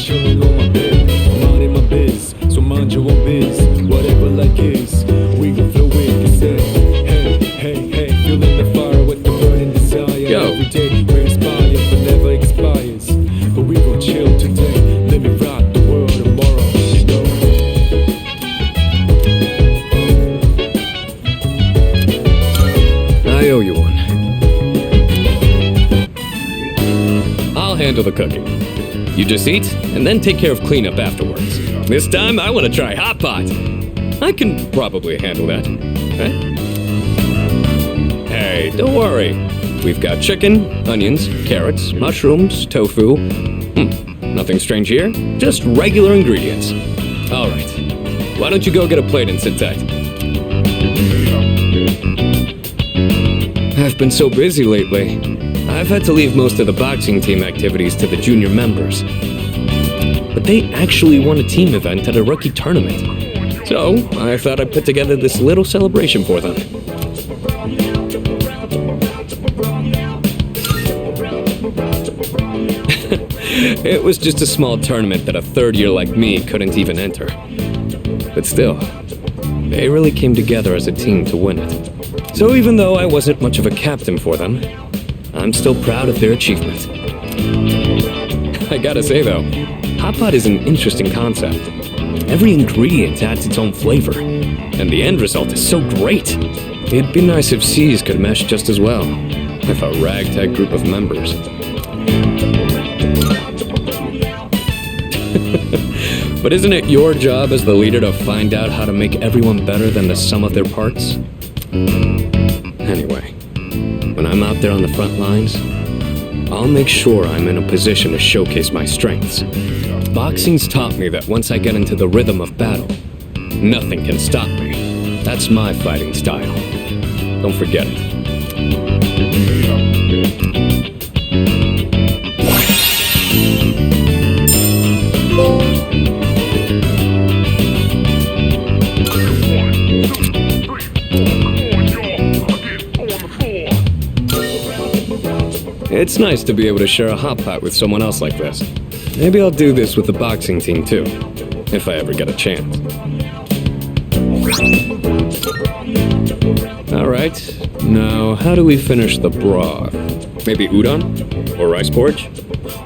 chilling on my bed, minding my biz. So mind your own biz, whatever life is. We gon' flow with the set. Hey, hey, hey, feeling the fire with the burning desire. Yo. Every day we inspire, but never expires. But we gon' chill today. Let me rock the world tomorrow. You know? I owe you one. I'll handle the cooking. You just eat, and then take care of cleanup afterwards. This time, I want to try hot pot. I can probably handle that. Right? Hey, don't worry. We've got chicken, onions, carrots, mushrooms, tofu. Nothing strange here. Just regular ingredients. All right. Why don't you go get a plate and sit tight? I've been so busy lately. I've had to leave most of the boxing team activities to the junior members. But they actually won a team event at a rookie tournament. So I thought I'd put together this little celebration for them. It was just a small tournament that a third year like me couldn't even enter. But still, they really came together as a team to win it. So even though I wasn't much of a captain for them, I'm still proud of their achievement. I gotta say though, hot pot is an interesting concept. Every ingredient adds its own flavor, and the end result is so great. It'd be nice if C's could mesh just as well, with a ragtag group of members. But isn't it your job as the leader to find out how to make everyone better than the sum of their parts? Anyway, when I'm out there on the front lines, I'll make sure I'm in a position to showcase my strengths. Boxing's taught me that once I get into the rhythm of battle, nothing can stop me. That's my fighting style. Don't forget it. It's nice to be able to share a hot pot with someone else like this. Maybe I'll do this with the boxing team too, if I ever get a chance. Alright, now how do we finish the broth? Maybe udon? Or rice porridge?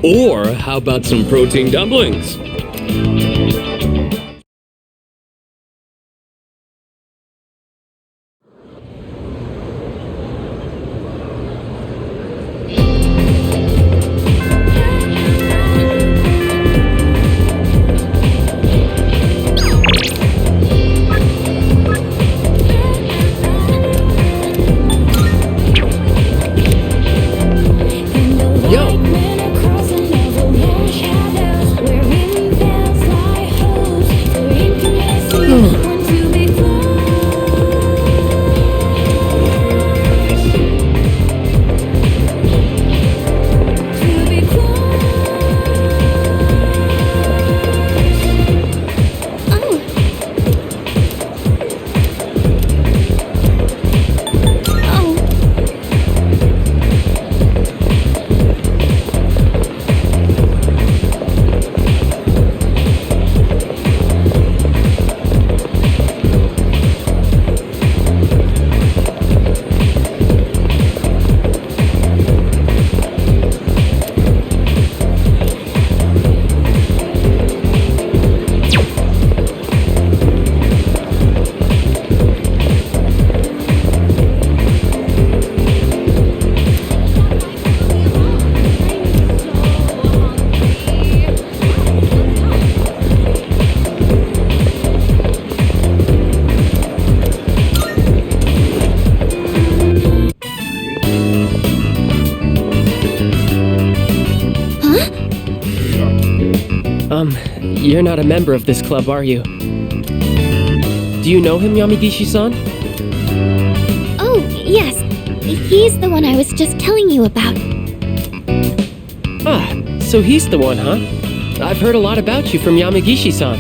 Or how about some protein dumplings? You're not a member of this club, are you? Do you know him, Yamagishi-san? Oh, yes. He's the one I was just telling you about. Ah, so he's the one, huh? I've heard a lot about you from Yamagishi-san.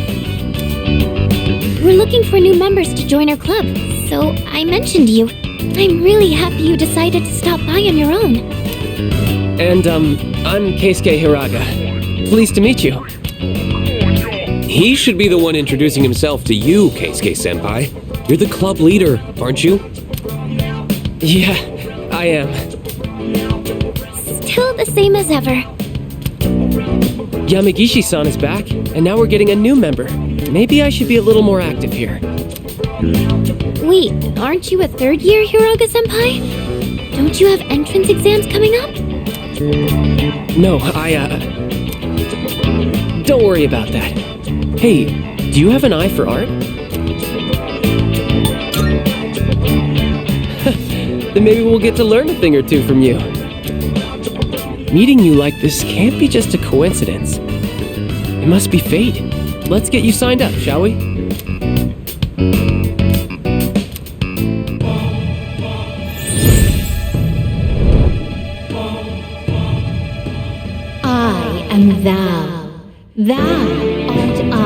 We're looking for new members to join our club, so I mentioned you. I'm really happy you decided to stop by on your own. And, I'm Keisuke Hiraga. Pleased to meet you. He should be the one introducing himself to you, Keisuke-senpai. You're the club leader, aren't you? Yeah, I am. Still the same as ever. Yamagishi-san is back, and now we're getting a new member. Maybe I should be a little more active here. Wait, aren't you a third year, Hiroga-senpai? Don't you have entrance exams coming up? No, don't worry about that. Hey, do you have an eye for art? Then maybe we'll get to learn a thing or two from you. Meeting you like this can't be just a coincidence. It must be fate. Let's get you signed up, shall we? I am thou. Thou art I.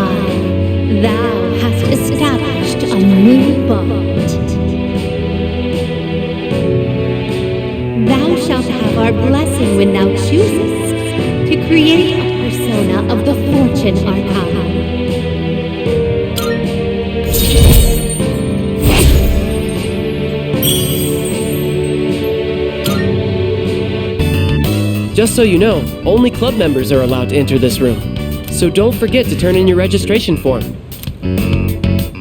Thou hast established a new bond. Thou shalt have our blessing when thou choosest to create a persona of the Fortune Arcana. Just so you know, only club members are allowed to enter this room. So don't forget to turn in your registration form.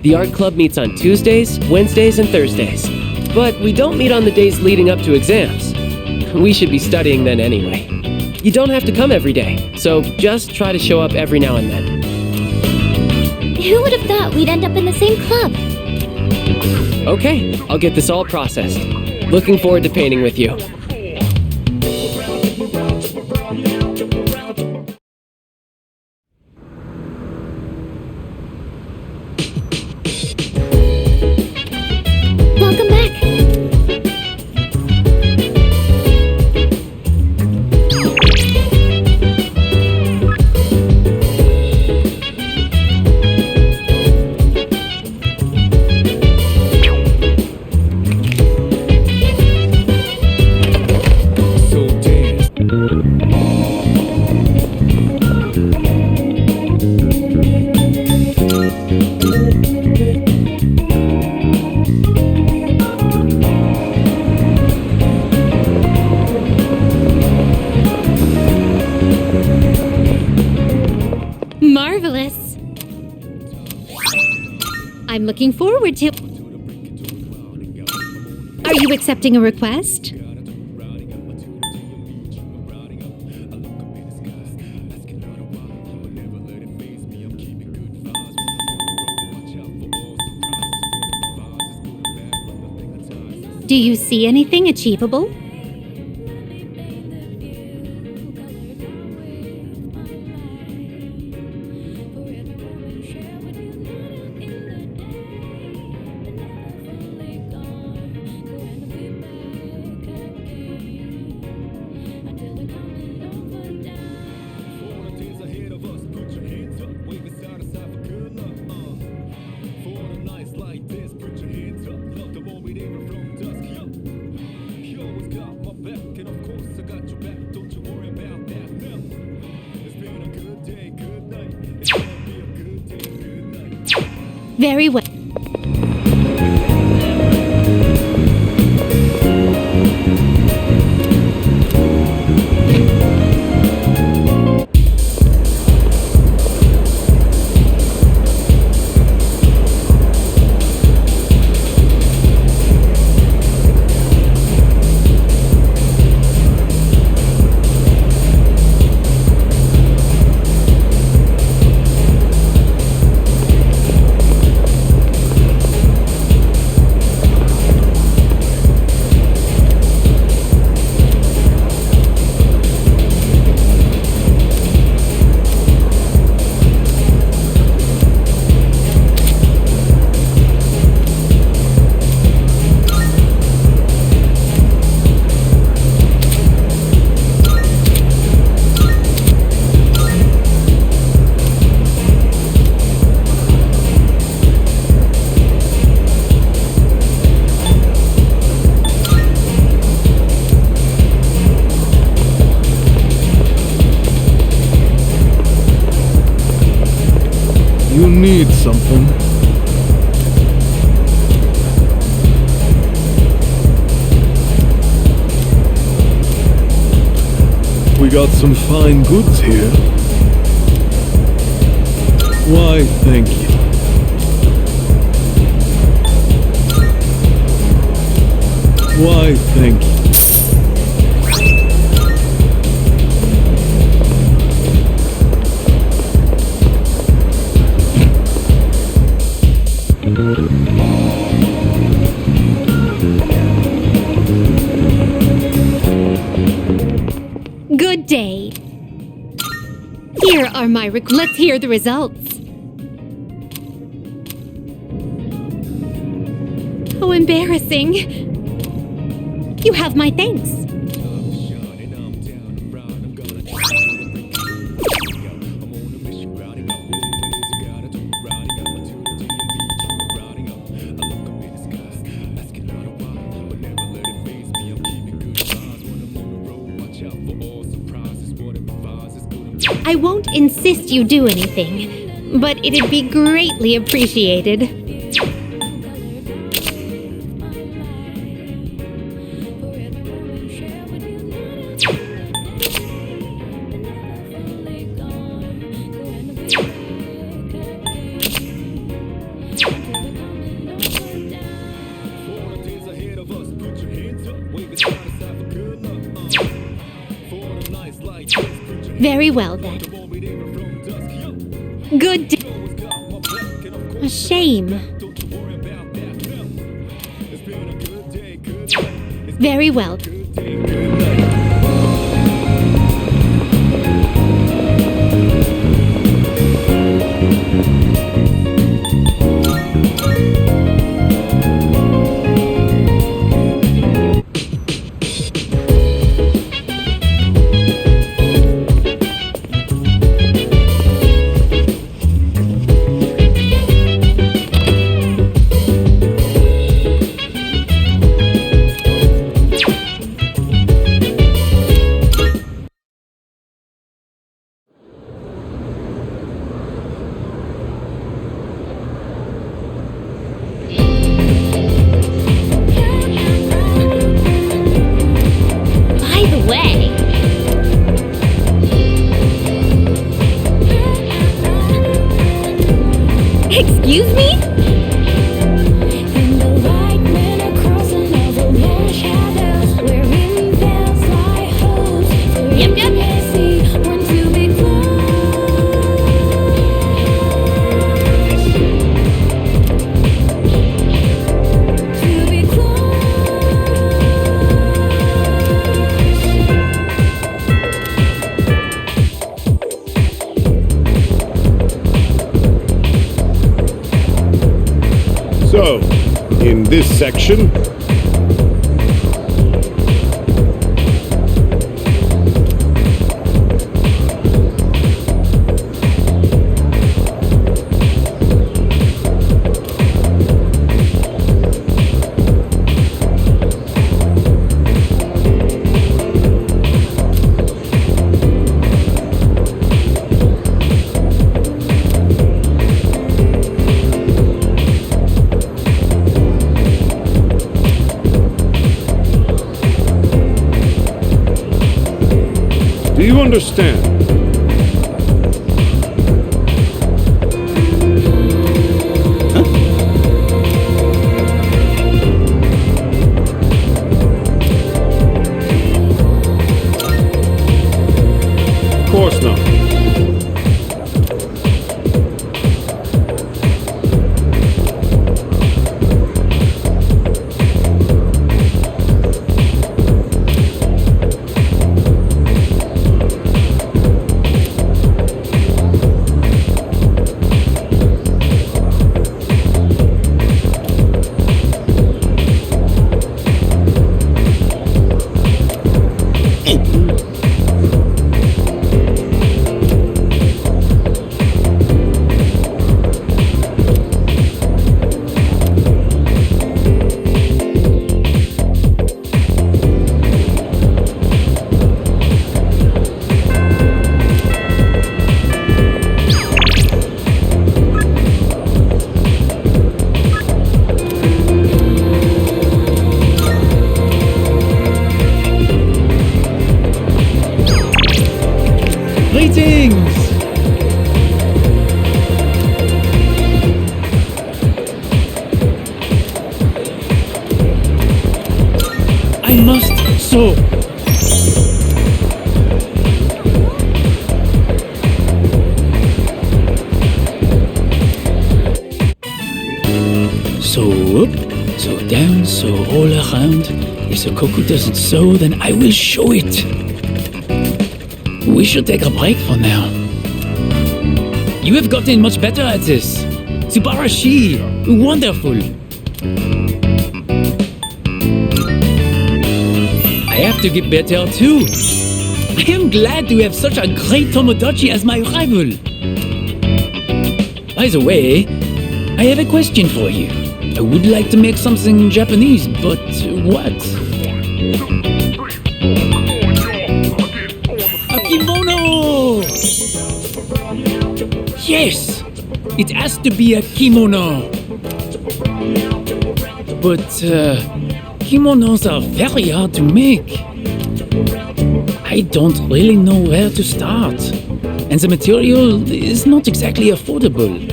The art club meets on Tuesdays, Wednesdays, and Thursdays. But we don't meet on the days leading up to exams. We should be studying then anyway. You don't have to come every day, so just try to show up every now and then. Who would have thought we'd end up in the same club? Okay, I'll get this all processed. Looking forward to painting with you. Welcome back. So damn. Marvelous. I'm looking forward to... Are you accepting a request? Do you see anything achievable? Very well. You need something. We got some fine goods here. Why, thank you. Why, thank you. Good day. Here are my let's hear the results. How embarrassing. You have my thanks. I won't insist you do anything, but it'd be greatly appreciated. Very well, then. Good day. A shame. Very well. Excuse me? Yep, yep. So, in this section, do you understand? Of course not. so. So up, so down, so all around. If the cuckoo doesn't sow, then I will show it. We should take a break for now. You have gotten much better at this. Subarashi! Wonderful! I have to get better too. I am glad to have such a great Tomodachi as my rival. By the way, I have a question for you. I would like to make something Japanese, but what? A kimono! Yes! It has to be a kimono. But, kimonos are very hard to make. I don't really know where to start. And the material is not exactly affordable.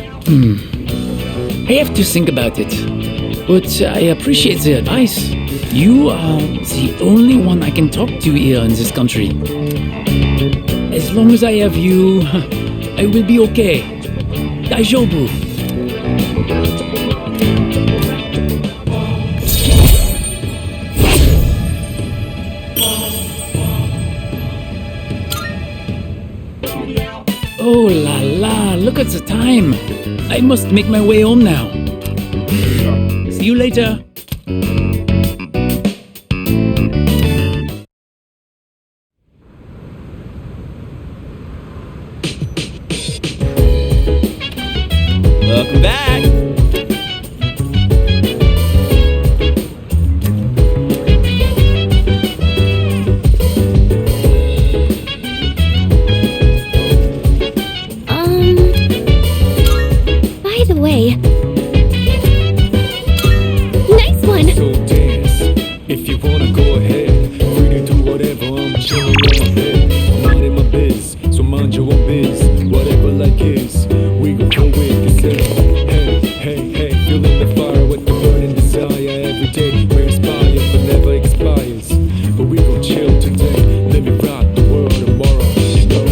I have to think about it. But I appreciate the advice. You are the only one I can talk to here in this country. As long as I have you, I will be okay. Daijoubu. Oh la la, look at the time. I must make my way home now. See you later. Welcome back. By the way, nice one. So dance, if you wanna go ahead. Free to do whatever, I'm chilling on my bed. I'm not in my biz, so mind your own biz. Whatever like is, we gon' go with the set. Hey, hey, hey, feeling the fire with the burning desire. Every day we inspire, but never expires. But we gon' chill today, let me rock the world tomorrow, you know.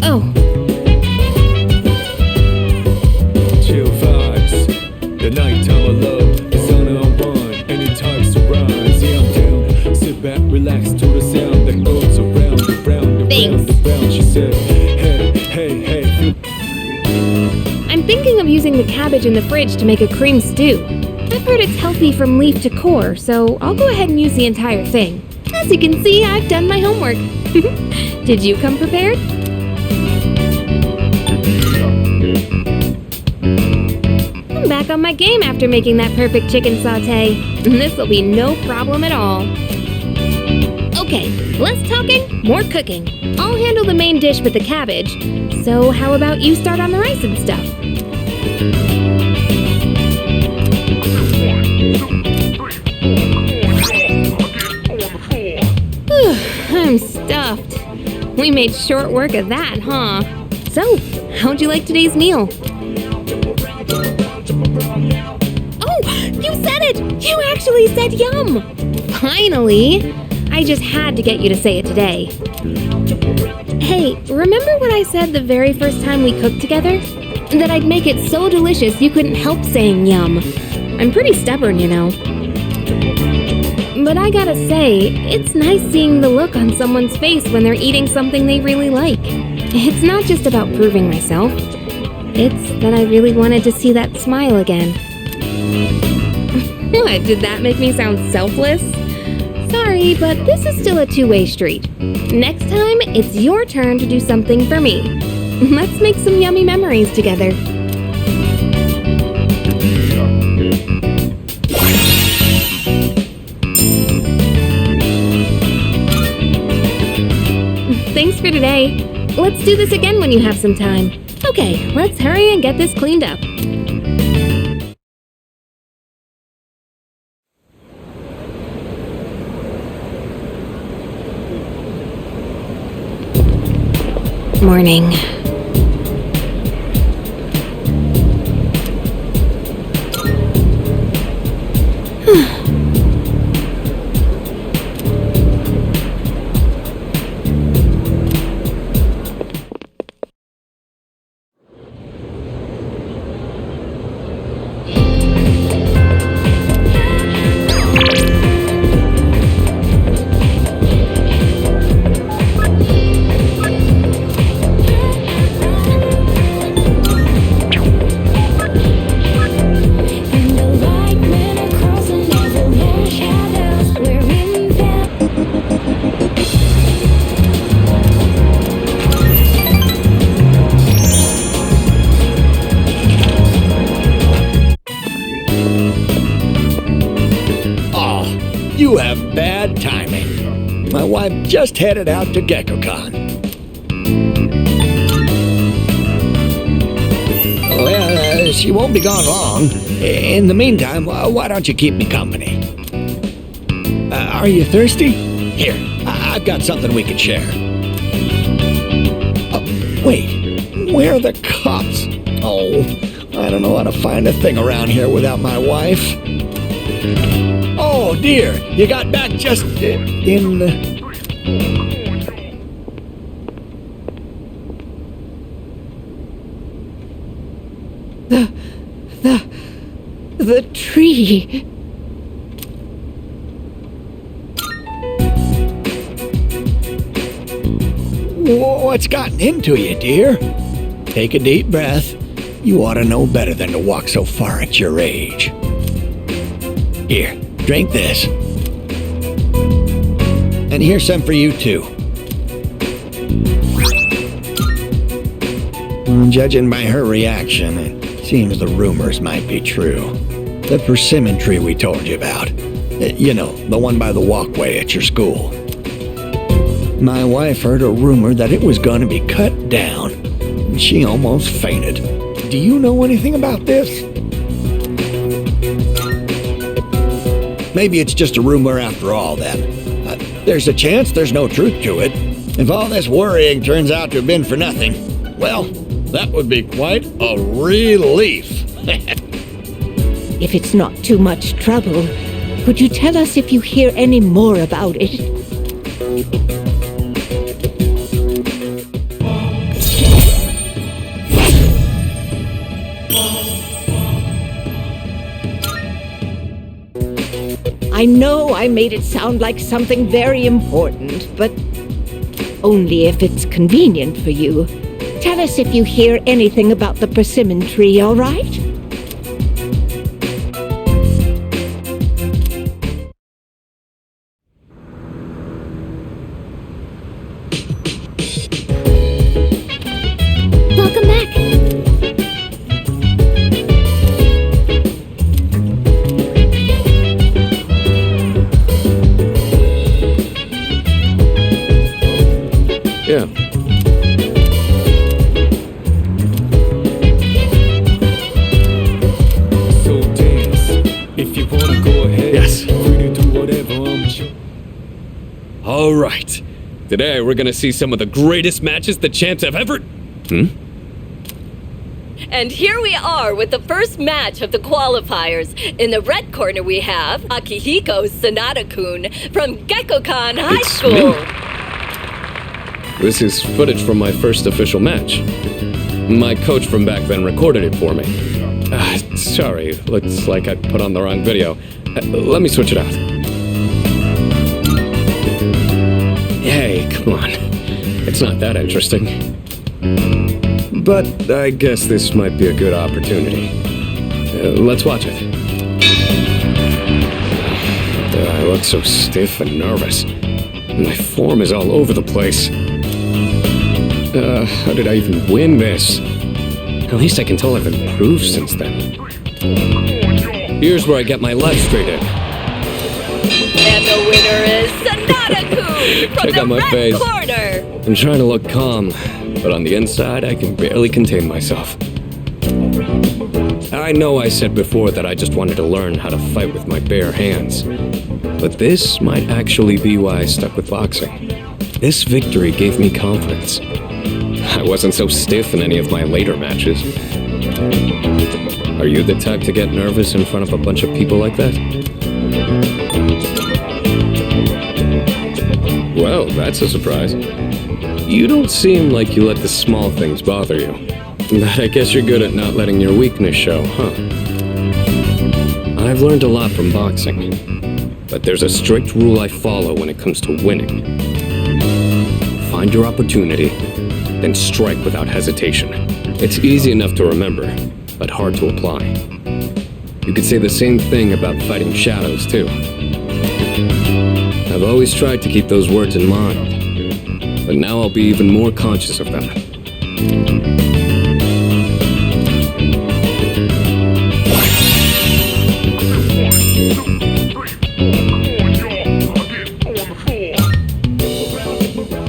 Oh, Chill vibes, the nighttime of love, the sun unwind, anytime surprise. Yeah, I'm down. Sit back, relax to the sound that goes around and round and round Thanks. and round. She said, hey, hey, hey, feel I'm thinking of using the cabbage in the fridge to make a cream stew. I've heard it's healthy from leaf to core, so I'll go ahead and use the entire thing. As you can see, I've done my homework. Did you come prepared? I'm back on my game after making that perfect chicken sauté. This'll be no problem at all. Okay, less talking, more cooking. I'll handle the main dish with the cabbage. So how about you start on the rice and stuff? I'm stuffed. We made short work of that, huh? So, how'd you like today's meal? Oh, you said it! You actually said yum! Finally! I just had to get you to say it today. Hey, remember what I said the very first time we cooked together? That I'd make it so delicious you couldn't help saying yum. I'm pretty stubborn, you know. But I gotta say, it's nice seeing the look on someone's face when they're eating something they really like. It's not just about proving myself. It's that I really wanted to see that smile again. What, did that make me sound selfless? Sorry, but this is still a two-way street. Next time, it's your turn to do something for me. Let's make some yummy memories together. Thanks for today. Let's do this again when you have some time. Okay, let's hurry and get this cleaned up. Morning. You have bad timing. My wife just headed out to GeckoCon. Well, she won't be gone long. In the meantime, why don't you keep me company? Are you thirsty? Here, I've got something we can share. Wait, where are the cops? Oh, I don't know how to find a thing around here without my wife. Oh dear, you got back just in... The tree. What's gotten into you, dear? Take a deep breath. You ought to know better than to walk so far at your age. Here, drink this. And here's some for you, too. Judging by her reaction, it seems the rumors might be true. The persimmon tree we told you about. You know, the one by the walkway at your school. My wife heard a rumor that it was going to be cut down. She almost fainted. Do you know anything about this? Maybe it's just a rumor after all, then. There's a chance there's no truth to it. If all this worrying turns out to have been for nothing, well, that would be quite a relief. If it's not too much trouble, could you tell us if you hear any more about it? I know I made it sound like something very important, but only if it's convenient for you. Tell us if you hear anything about the persimmon tree, all right? Welcome back. Yeah. So dance. If you wanna go ahead. Yes. Free to do whatever, I'm sure. All right. Today we're gonna see some of the greatest matches the champs have ever... And here we are with the first match of the qualifiers. In the red corner we have Akihiko Sanada-kun from GeckoCon High It's School. me. This is footage from my first official match. My coach from back then recorded it for me. Sorry, looks like I put on the wrong video. Let me switch it out. Hey, come on. It's not that interesting. But I guess this might be a good opportunity. Let's watch it. I look so stiff and nervous. My form is all over the place. How did I even win this? At least I can tell I've improved since then. Here's where I get my life straight in. And the winner is Sonata-kun from Check the out my red face. corner. I'm trying to look calm, but on the inside, I can barely contain myself. I know I said before that I just wanted to learn how to fight with my bare hands, but this might actually be why I stuck with boxing. This victory gave me confidence. I wasn't so stiff in any of my later matches. Are you the type to get nervous in front of a bunch of people like that? Well, that's a surprise. You don't seem like you let the small things bother you. But I guess you're good at not letting your weakness show, huh? I've learned a lot from boxing, but there's a strict rule I follow when it comes to winning. Find your opportunity, then strike without hesitation. It's easy enough to remember, but hard to apply. You could say the same thing about fighting shadows, too. I've always tried to keep those words in mind, but now I'll be even more conscious of them.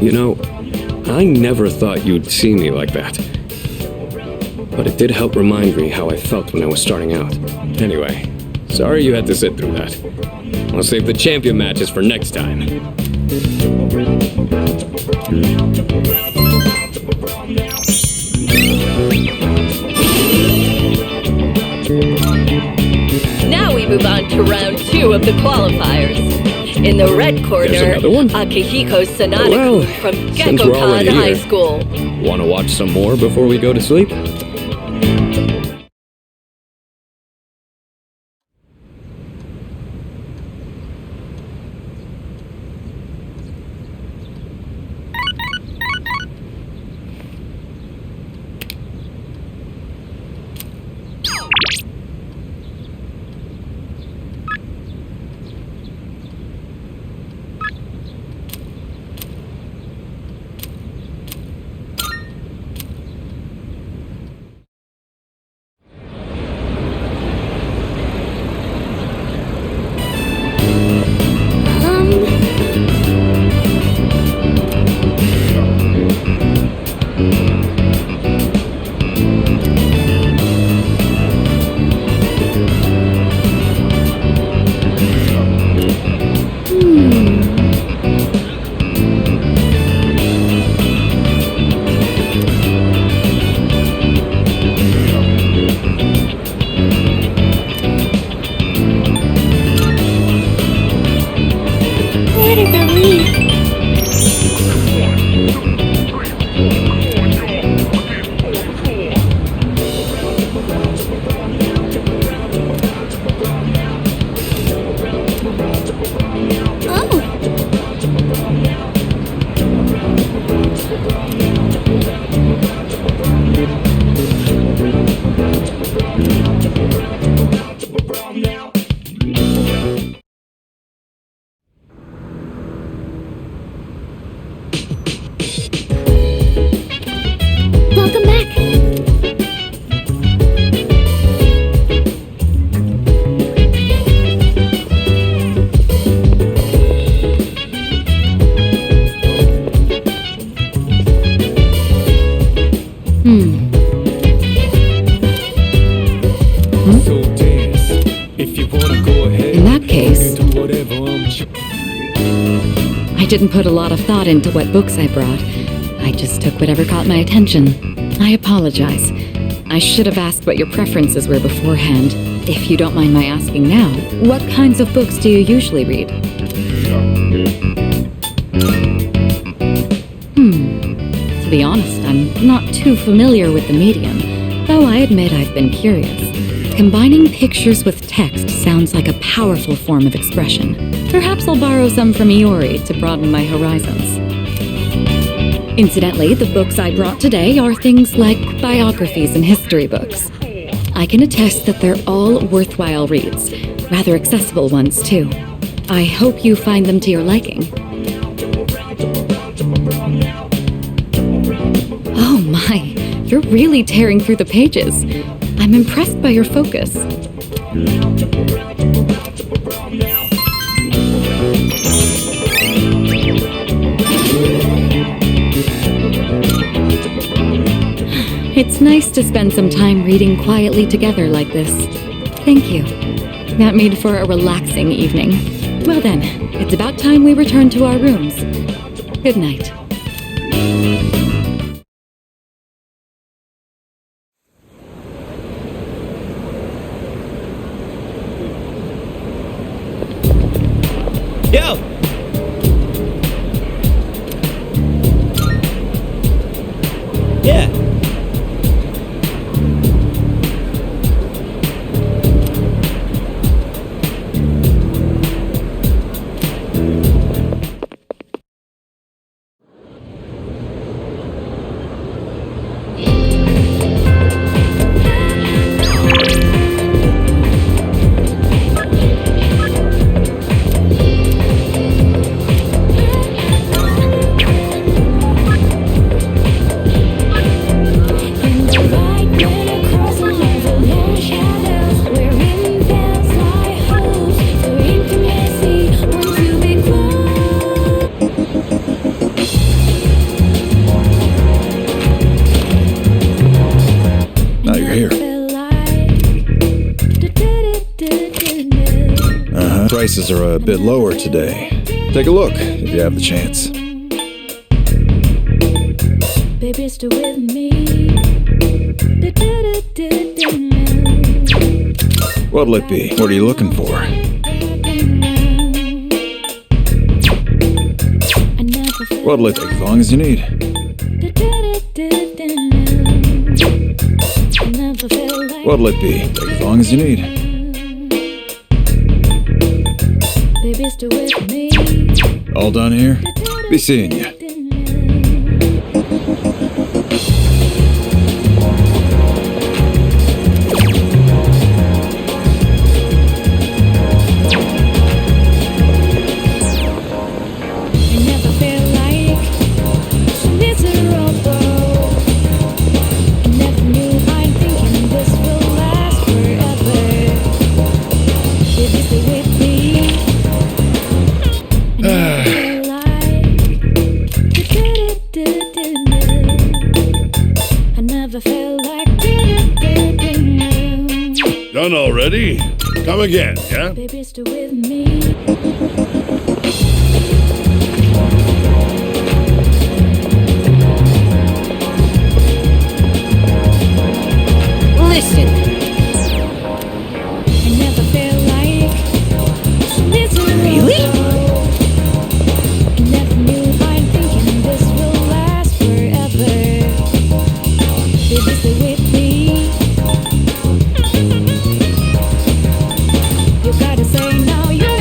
You know, I never thought you'd see me like that. But it did help remind me how I felt when I was starting out. Anyway, sorry you had to sit through that. I'll save the champion matches for next time. Now we move on to round 2 of the qualifiers. In the red corner, There's another one? Akihiko Sonata Well, from since we're already Gekkokan High here. School. Want to watch some more before we go to sleep? Where did that lead? Welcome back. So dance. If you wanna go ahead. In that case, do whatever, I didn't put a lot of thought into what books I brought. I just took whatever caught my attention. I apologize. I should have asked what your preferences were beforehand. If you don't mind my asking now, what kinds of books do you usually read? To be honest, I'm not too familiar with the medium, though I admit I've been curious. Combining pictures with text sounds like a powerful form of expression. Perhaps I'll borrow some from Iori to broaden my horizons. Incidentally, the books I brought today are things like biographies and history books. I can attest that they're all worthwhile reads, rather accessible ones too. I hope you find them to your liking. my, you're really tearing through the pages. I'm impressed by your focus. It's nice to spend some time reading quietly together like this. Thank you. That made for a relaxing evening. Well then, it's about time we return to our rooms. Good night. Yo! Yeah. Now you're here. Prices are a bit lower today. Take a look if you have the chance. Baby, stay with me. What'll it be? What are you looking for? What'll it take? As long as you need. What'll it be? Take as long as you need. Baby, stay with me. All done here? Be seeing you. Done already? Come again, yeah? Baby, stay with me. Listen. I never felt like this. Really? I never knew I'm thinking this will last forever. Baby, stay with me. You gotta say now you're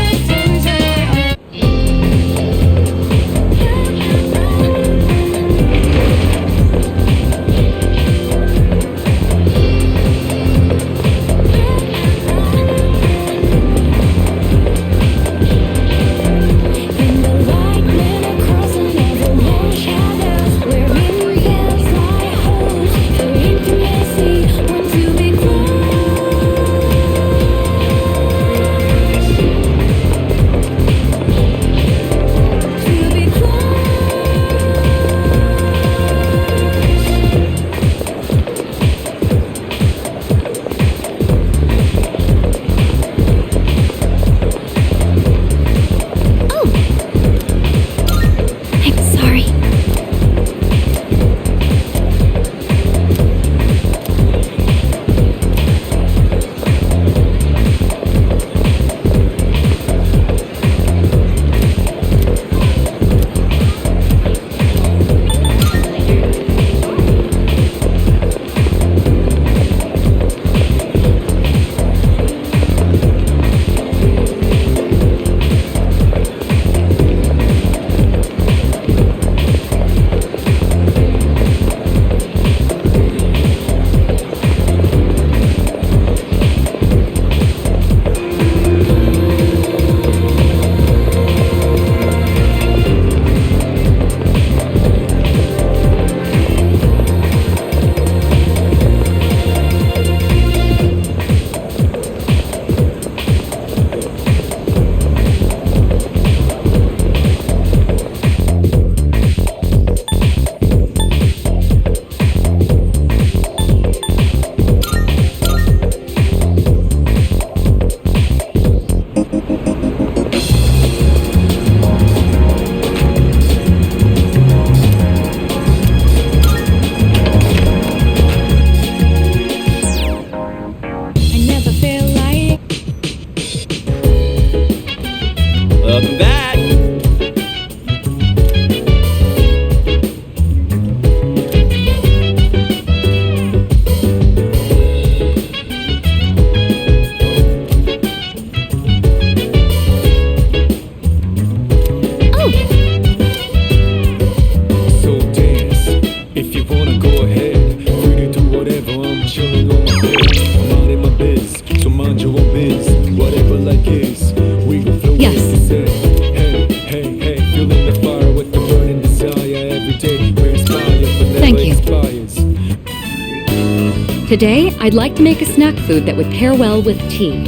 Today, I'd like to make a snack food that would pair well with tea.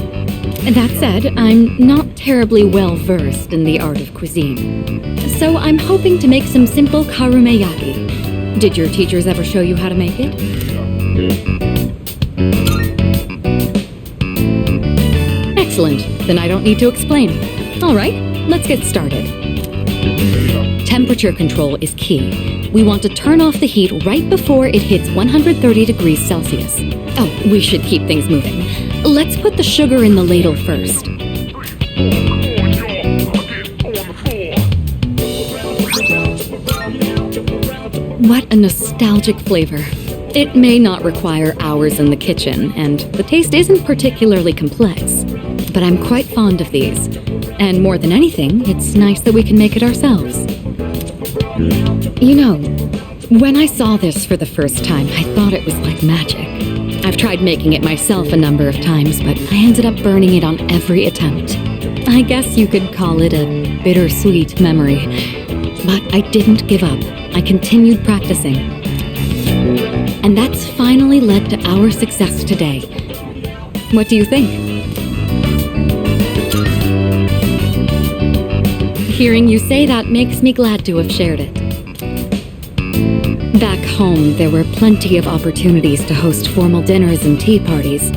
That said, I'm not terribly well versed in the art of cuisine. So I'm hoping to make some simple karumeyaki. Did your teachers ever show you how to make it? Excellent. Then I don't need to explain. All right, let's get started. Temperature control is key. We want to turn off the heat right before it hits 130 degrees Celsius. Oh, we should keep things moving. Let's put the sugar in the ladle first. What a nostalgic flavor. It may not require hours in the kitchen, and the taste isn't particularly complex. But I'm quite fond of these. And more than anything, it's nice that we can make it ourselves. You know, when I saw this for the first time, I thought it was like magic. I've tried making it myself a number of times, but I ended up burning it on every attempt. I guess you could call it a bittersweet memory. But I didn't give up. I continued practicing. And that's finally led to our success today. What do you think? Hearing you say that makes me glad to have shared it. Back home, there were plenty of opportunities to host formal dinners and tea parties.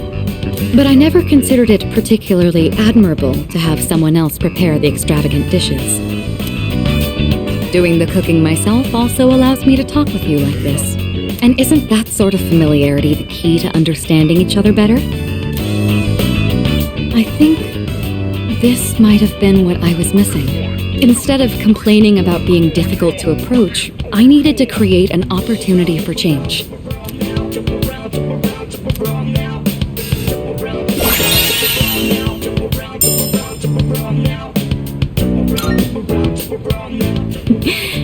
But I never considered it particularly admirable to have someone else prepare the extravagant dishes. Doing the cooking myself also allows me to talk with you like this. And isn't that sort of familiarity the key to understanding each other better? I think this might have been what I was missing. Instead of complaining about being difficult to approach, I needed to create an opportunity for change.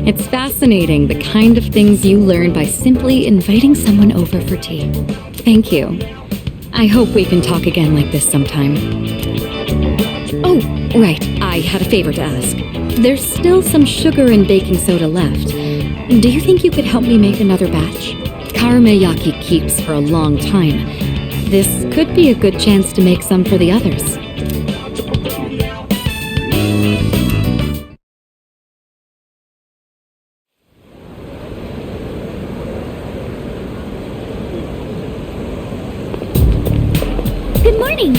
It's fascinating the kind of things you learn by simply inviting someone over for tea. Thank you. I hope we can talk again like this sometime. Oh, right, I had a favor to ask. There's still some sugar and baking soda left. Do you think you could help me make another batch? Karumeyaki keeps for a long time. This could be a good chance to make some for the others. Good morning.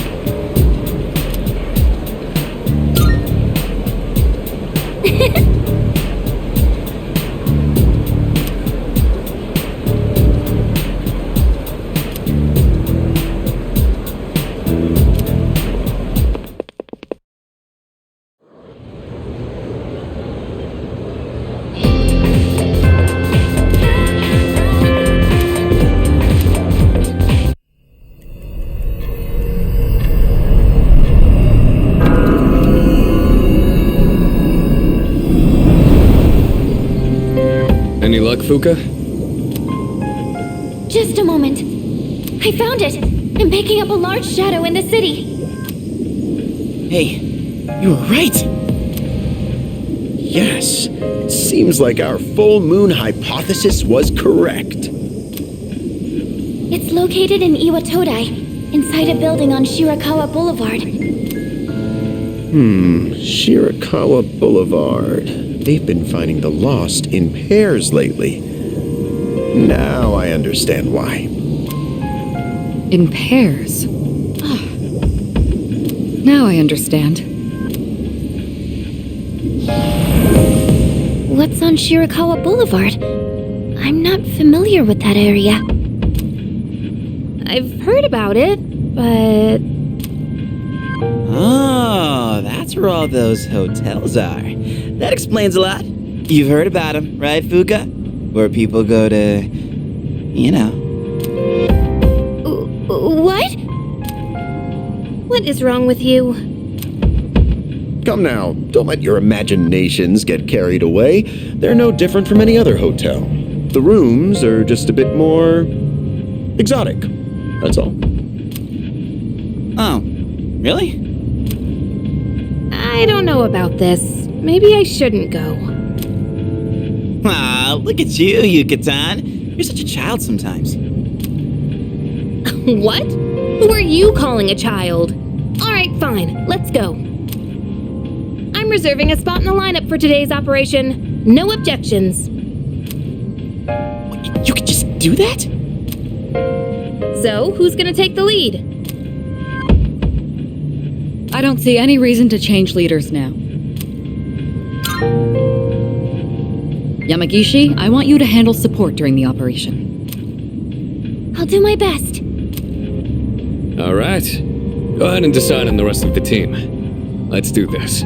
Any luck, Fuka? Just a moment. I found it. I'm picking up a large shadow in the city. Hey, you were right. Yes, it seems like our full moon hypothesis was correct. It's located in Iwatodai, inside a building on Shirakawa Boulevard. Shirakawa Boulevard. They've been finding the lost in pairs lately. Now I understand why. In pairs? Ah. Now I understand. What's on Shirakawa Boulevard? I'm not familiar with that area. I've heard about it, but... Oh, that's where all those hotels are. That explains a lot. You've heard about them, right, Fuka? Where people go to... you know. What? What is wrong with you? Come now, don't let your imaginations get carried away. They're no different from any other hotel. The rooms are just a bit more... exotic. That's all. Oh, really? I don't know about this. Maybe I shouldn't go. Ah, look at you, Yucatan. You're such a child sometimes. What? Who are you calling a child? Alright, fine. Let's go. I'm reserving a spot in the lineup for today's operation. No objections. You could just do that? So, who's gonna take the lead? I don't see any reason to change leaders now. Yamagishi, I want you to handle support during the operation. I'll do my best. All right. Go ahead and decide on the rest of the team. Let's do this.